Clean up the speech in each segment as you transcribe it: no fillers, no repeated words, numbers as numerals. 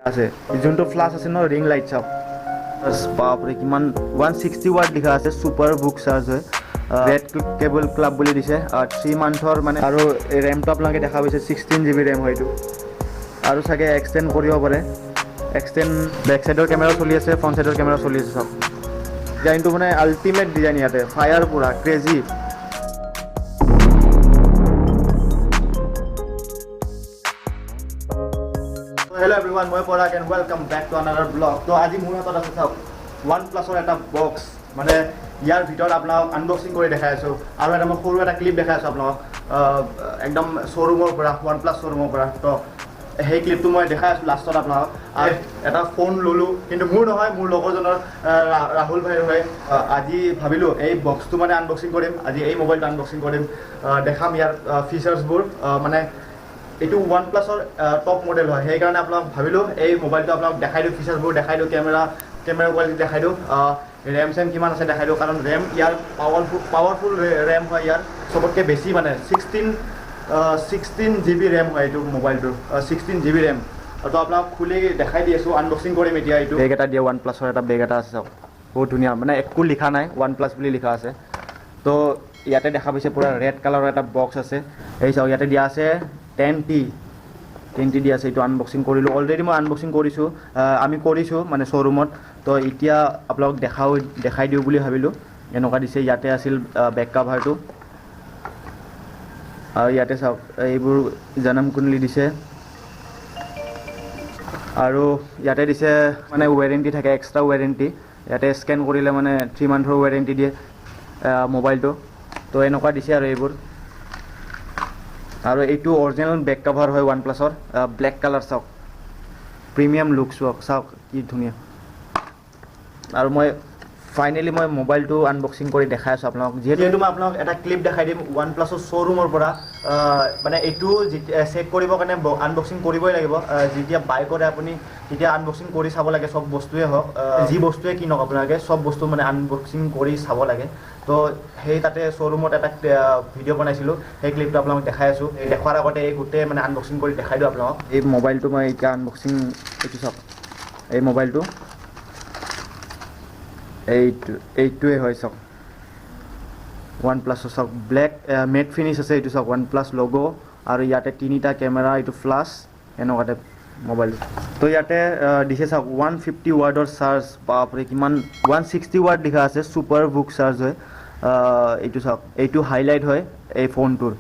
আছে যোনটো ফ্লাছ আছে ন ৰিং লাইট চাওক বাপৰে কিমান 160 ৱাট লিখা আছে ছুপাৰ বুক চাৰ্জ হয় ৰেড কেবল ক্লাব বুলি দিছে 3 মান্থৰ মানে আৰু ৰেমটো আপোনালোকে দেখা পাইছে 16GB ৰেম হয় এইটো আৰু চাগে এক্সটেণ্ড কৰিব পাৰে এক্সটেণ্ড বেক চাইডৰ কেমেৰা চলি আছে ফ্ৰণ্ট চাইডৰ কেমেৰা চলি আছে চাওক ডিজাইনটো মানে আল্টিমেট ডিজাইন ইয়াতে ফায়াৰ পুৰা ক্ৰেজি Hello everyone, মই Parag and welcome back to another vlog. তো আজি মোৰ হাতত আছে চাওক OnePlusৰ এটা বক্স মানে ইয়াৰ ভিতৰত আপোনাক আনবক্সিং কৰি দেখাই আছো আৰু এটা মই সৰু এটা ক্লিপ দেখাই আছো আপোনাক একদম শ্ব'ৰুমৰ পৰা OnePlus শ্ব'ৰুমৰ পৰা তো সেই ক্লিপটো মই দেখাই আছো লাষ্টত আপোনাক আৰু এটা ফোন ললো কিন্তু মোৰ নহয় মোৰ লগৰজনৰ ৰাহুল ভাইৰ হয় আজি ভাবিলো এই বক্সটো মানে আনবক্সিং কৰিম আজি এই মোবাইলটো আনবক্সিং কৰিম দেখাম ইয়াৰ ফিচাৰ্ছবোৰ মানে এইটো OnePlusৰ টপ মডেল হয় সেইকাৰণে আপোনাক ভাবিলোঁ এই মোবাইলটো আপোনাক দেখাই দিওঁ ফিচাৰ্ছবোৰ দেখাই দিওঁ কেমেৰা কোৱালিটি দেখাই দিওঁ ৰেম চেম কিমান আছে দেখাই দিওঁ কাৰণ ৰেম ইয়াৰ পাৱাৰফুল ৰেম হয় ইয়াৰ চবতকৈ বেছি মানে 16GB ৰেম হয় এইটো মোবাইলটোৰ 16GB ৰেম তো আপোনাক খুলি দেখাই দি আছোঁ আনবক্সিং কৰিম এতিয়া এইটো বেগ এটা দিয়ে OnePlusৰ এটা বেগ এটা আছে চাওক বহুত ধুনীয়া মানে একো লিখা নাই OnePlus বুলি লিখা আছে তো ইয়াতে দেখা পাইছে পূৰা ৰেড কালাৰৰ এটা বক্স আছে এই চাওক ইয়াতে দিয়া আছে 10T দিয়া আছে এইটো আনবক্সিং কৰিলোঁ অলৰেডি মই আনবক্সিং কৰিছোঁ আমি কৰিছোঁ মানে শ্ব'ৰুমত তো এতিয়া আপোনালোক দেখাই দিওঁ বুলি ভাবিলোঁ এনেকুৱা দিছে ইয়াতে আছিল বেক কাভাৰটো আৰু ইয়াতে চাওক এইবোৰ জনম কুণ্ডলী দিছে আৰু ইয়াতে দিছে মানে ৱাৰেণ্টি থাকে এক্সট্ৰা ৱাৰেণ্টি ইয়াতে স্কেন কৰিলে মানে 3 মান্থৰ ৱাৰেণ্টি দিয়ে মোবাইলটো তো এনেকুৱা দিছে আৰু এইবোৰ আৰু এইটো অৰিজিনেল বেক কভাৰ হয় OnePlusৰ ব্লেক কালাৰ চাওক প্ৰিমিয়াম লুক চাওক কি ধুনীয়া আৰু মই ফাইনেলি মই মোবাইলটো আনবক্সিং কৰি দেখাই আছোঁ আপোনাক যিহেতু মই আপোনাক এটা ক্লিপ দেখাই দিম OnePlusৰ শ্ব'ৰুমৰ পৰা মানে এইটো চেক কৰিবৰ কাৰণে আনবক্সিং কৰিবই লাগিব যেতিয়া বাই কৰে আপুনি তেতিয়া আনবক্সিং কৰি চাব লাগে চব বস্তুৱে হওক যি বস্তুৱে কিনক আপোনালোকে চব বস্তু মানে আনবক্সিং কৰি চাব লাগে তো সেই তাতে শ্ব'ৰুমত এটা ভিডিঅ' বনাইছিলোঁ সেই ক্লিপটো আপোনালোক দেখাই আছোঁ দেখুৱাৰ আগতে এই গোটেই মানে আনবক্সিং কৰি দেখাই দিওঁ আপোনালোক এই মোবাইলটো মই এতিয়া আনবক্সিং এইটো চাওক এই মোবাইলটো এইটোৱে হয় চাওক OnePlusৰ চাওক ব্লেক মেট ফিনিছ আছে এইটো চাওক OnePlus লগো আৰু ইয়াতে 3টা কেমেৰা এইটো ফ্লাছ এনেকুৱা টাইপ মোবাইল তো ইয়াতে দিছে চাওক 150 ৱাটৰ চাৰ্জ বাপৰে কিমান 160 ৱাট লিখা আছে ছুপাৰ বুক চাৰ্জ হয় এইটো চাওক এইটো হাইলাইট হয় এই ফোনটোৰ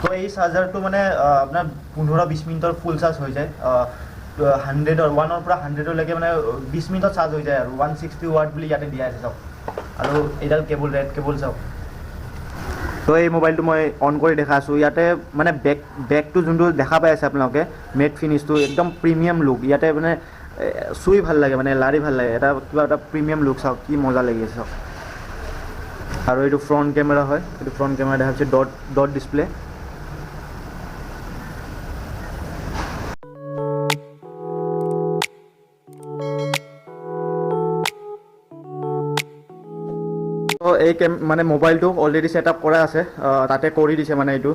তো এই চাৰ্জাৰটো মানে আপোনাৰ 15-20 মিনিটৰ ফুল চাৰ্জ হৈ যায় 100 1ৰ পৰা 100লৈকে মানে 20 মিনিটত চাৰ্জ হৈ যায় আৰু 160 ৱাট বুলি ইয়াতে দিয়া আছে চাওক আৰু এইডাল কেবল ৰেড কেবল চাওক তো এই মোবাইলটো মই অন কৰি দেখাই আছোঁ ইয়াতে মানে বেকটো যোনটো দেখা পাই আছে আপোনালোকে মেট ফিনিছটো একদম প্ৰিমিয়াম লুক ইয়াতে মানে চুই ভাল লাগে মানে লাৰি ভাল লাগে এটা কিবা এটা প্ৰিমিয়াম লুক চাওক কি মজা লাগি আছে চাওক আৰু এইটো ফ্ৰণ্ট কেমেৰা হয় এইটো ফ্ৰণ্ট কেমেৰা দেখা পাইছে ডট ডিছপ্লে এই মানে মোবাইলটো অলৰেডি ছেট আপ কৰা আছে তাতে কৰি দিছে মানে এইটো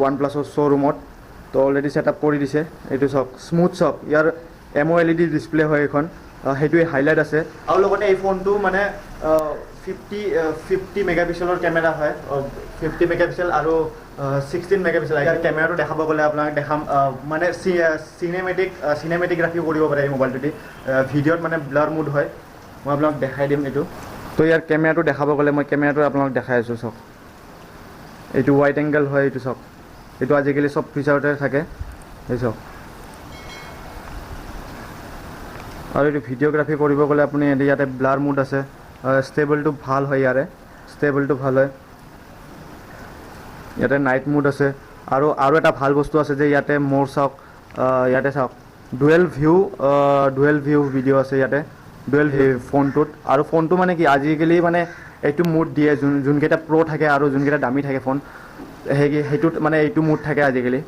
OnePlusৰ শ্ব'ৰুমত তো অলৰেডি ছেট আপ কৰি দিছে এইটো চাওক স্মুথ চাওক ইয়াৰ AMOLED ডিছপ্লে হয় এইখন সেইটোৱে হাইলাইট আছে আৰু লগতে এই ফোনটো মানে 50 মেগাপিক্সেলৰ কেমেৰা হয় 50 মেগাপিক্সেল আৰু 16 মেগাপিক্সেল ইয়াৰ কেমেৰাটো দেখাব গ'লে আপোনাক দেখাম মানে চিনেমেটিগ্ৰাফি কৰিব পাৰে এই মোবাইলটোদি ভিডিঅ'ত মানে ব্লাৰ মুড হয় মই আপোনাক দেখাই দিম এইটো তো ইয়াৰ কেমেৰাটো দেখাব গ'লে মই কেমেৰাটো আপোনাক দেখাই আছোঁ চাওক এইটো ৱাইড এংগল হয় এইটো চাওক এইটো আজিকালি চব ফিচাৰতে থাকে এই চাওক আৰু এইটো ভিডিঅ'গ্ৰাফি কৰিব গ'লে আপুনি ইয়াতে ব্লাৰ মুড আছে ষ্টেবলটো ভাল হয় ষ্টেবলটো ভাল হয় ইয়াতে নাইট মুড আছে আৰু এটা ভাল বস্তু আছে যে ইয়াতে মোৰ চাওক ইয়াতে চাওক ডুৱেল ভিউ ভিডিঅ' আছে ইয়াতে ডুৱেল ফোনটোত আৰু ফোনটো মানে কি আজিকালি মানে এইটো মুড দিয়ে যোনকেইটা প্ৰ' থাকে আৰু যোনকেইটা দামী থাকে ফোন সেইটোত মানে এইটো মুড থাকে আজিকালি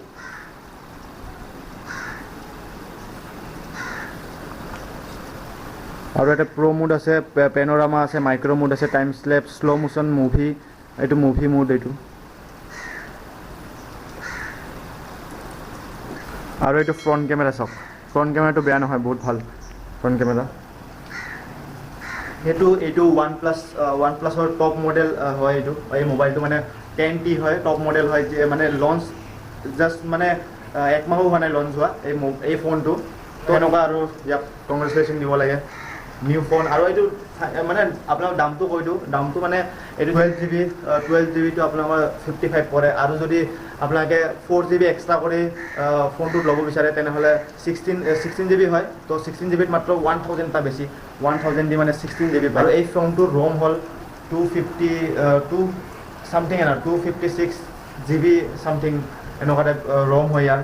আৰু এটা প্ৰ' মুড আছে পেনোৰামা আছে মাইক্ৰ' মুড আছে টাইম স্লেপ শ্ল' মোশ্যন মুভি এইটো মুভি মুড এইটো আৰু এইটো ফ্ৰণ্ট কেমেৰা চাওক ফ্ৰণ্ট কেমেৰাটো বেয়া নহয়, বহুত ভাল ফ্ৰণ্ট কেমেৰা। এইটো OnePlusৰ টপ মডেল হয়। এই মোবাইলটো মানে 10T হয়, টপ মডেল হয়, যে মানে লঞ্চ জাষ্ট মানে 1 মাহো হোৱা নাই লঞ্চ হোৱা এই ফোনটো। তো এনেকুৱা আৰু ইয়াক কংগ্ৰেচুলেশ্যন দিব লাগে, নিউ ফোন। আৰু এইটো মানে আপোনাক দামটো কৈ দিওঁ, দামটো মানে এইটো 12GB টো আপোনালোকৰ 55 পৰে। আৰু যদি আপোনালোকে 4GB এক্সট্ৰা কৰি ফোনটোত ল'ব বিচাৰে তেনেহ'লে 16GB হয়। তো 16GBত মাত্ৰ 1000 এটা বেছি, 1000 দি মানে 16GB পায়। আৰু এই ফোনটোৰ ৰোম হ'ল 256GB চামথিং এনেকুৱা টাইপ ৰোম হয় ইয়াৰ।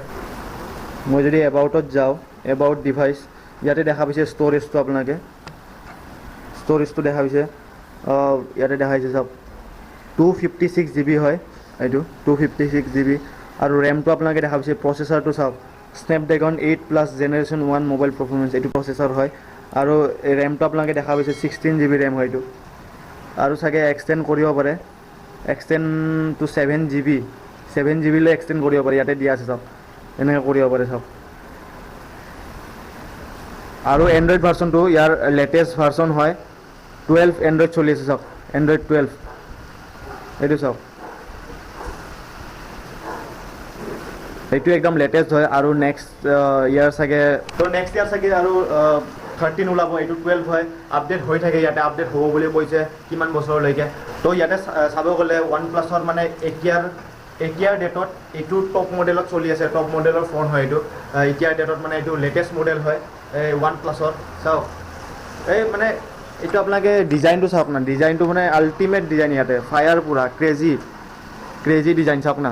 মই যদি এবাউটত যাওঁ, এবাউট ডিভাইচ, ইয়াতে দেখা পাইছে ষ্ট'ৰেজটো, আপোনালোকে ষ্ট'ৰেজটো দেখা পাইছে, ইয়াতে দেখাইছে চাওক 256GB হয় এইটো, 256GB। আৰু ৰেমটো আপোনালোকে দেখা পাইছে, প্ৰচেছৰটো চাওক স্নেপড্ৰেগন 8+ জেনেৰেশ্যন 1 মোবাইল পাৰফৰ্মেঞ্চ, এইটো প্ৰচেছৰ হয়। আৰু ৰেমটো আপোনালোকে দেখা পাইছে 16GB ৰেম হয় এইটো। আৰু চাগে এক্সটেণ্ড কৰিব পাৰে, এক্সটেণ্ড টু 7GB লৈ এক্সটেণ্ড কৰিব পাৰে, ইয়াতে দিয়া আছে চাওক, এনেকৈ কৰিব পাৰে চাওক। আৰু এণ্ড্ৰইড ভাৰ্চনটো ইয়াৰ লেটেষ্ট ভাৰ্চন হয়, 12 এণ্ড্ৰইড চলি আছে চাওক, এণ্ড্ৰইড 12 এইটো চাওক, এইটো একদম লেটেষ্ট হয়। আৰু নেক্সট ইয়াৰ চাগে আৰু 13 ওলাব, এইটো 12 হয়, আপডেট হৈ থাকে, ইয়াতে আপডেট হ'ব বুলি কৈছে কিমান বছৰলৈকে। তো ইয়াতে চাব গ'লে OnePlusৰ মানে এতিয়াৰ ডেটত এইটো টপ মডেলত চলি আছে, টপ মডেলৰ ফোন হয় এইটো। এতিয়াৰ ডেটত মানে এইটো লেটেষ্ট মডেল হয় এই OnePlusৰ। চাওক এই মানে এইটো আপোনালোকে ডিজাইনটো চাওক না, ডিজাইনটো মানে আল্টিমেট ডিজাইন, ইয়াতে ফায়াৰ পুৰা ক্ৰেজি ডিজাইন চাওক না,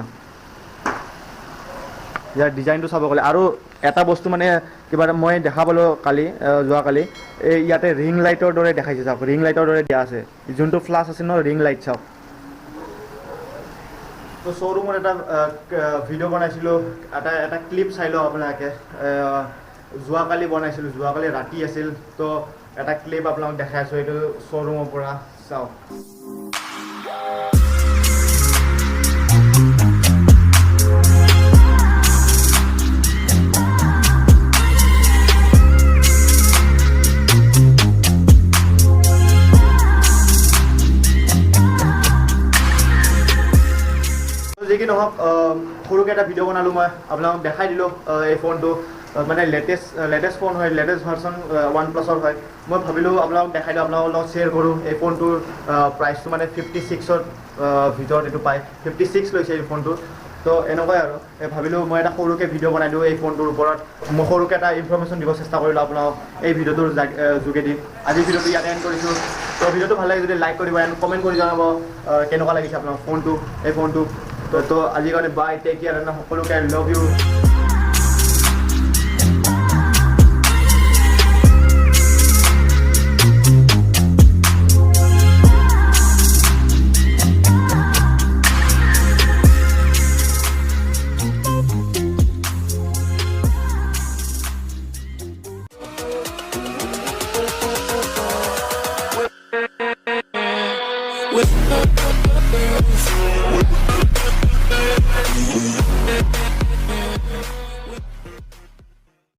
ইয়াৰ ডিজাইনটো চাব গ'লে। আৰু এটা বস্তু মানে কিবা এটা মই দেখা পালোঁ যোৱাকালি, এই ইয়াতে ৰিং লাইটৰ দৰে দেখাইছে চাওক, ৰিং লাইটৰ দৰে দিয়া আছে, যোনটো ফ্লাছ আছে ন ৰিং লাইট চাওক। তো শ্ব'ৰুমত এটা ভিডিঅ' বনাইছিলোঁ, এটা ক্লিপ চাই লওঁ আপোনালোকে, যোৱাকালি বনাইছিলোঁ, যোৱাকালি ৰাতি আছিল। তো এটা ক্লিপ আপোনালোক দেখাই আছোঁ, এইটো শ্ব'ৰুমৰ পৰা চাওক। যি কি নহওক, সৰুকৈ এটা ভিডিঅ' বনালোঁ, মই আপোনালোকক দেখাই দিলোঁ এই ফোনটো, মানে লেটেষ্ট ফোন হয়, লেটেষ্ট ভাৰ্চন OnePlusৰ হয়। মই ভাবিলোঁ আপোনালোকক দেখাই দিওঁ, আপোনালোকৰ লগত শ্বেয়াৰ কৰোঁ। এই ফোনটোৰ প্ৰাইচটো মানে 56ৰ ভিতৰত এইটো পায়, 56 লৈছে এই ফোনটো। তো এনেকুৱাই আৰু ভাবিলোঁ মই এটা সৰুকৈ ভিডিঅ' বনাই দিওঁ এই ফোনটোৰ ওপৰত, মই সৰুকৈ এটা ইনফৰমেশ্যন দিব চেষ্টা কৰিলোঁ আপোনালোকক এই ভিডিঅ'টোৰ যোগেদি। আজিৰ ভিডিঅ'টো ইয়াতে এণ্ড কৰিছোঁ। তো ভিডিঅ'টো ভাল লাগে যদি লাইক কৰিব, এণ্ড কমেণ্ট কৰি জনাব কেনেকুৱা লাগিছে আপোনাৰ এই ফোনটো। তো আজিৰ কাৰণে বাই, টেক কেয়াৰ, সকলোকে আই লাভ ইউ।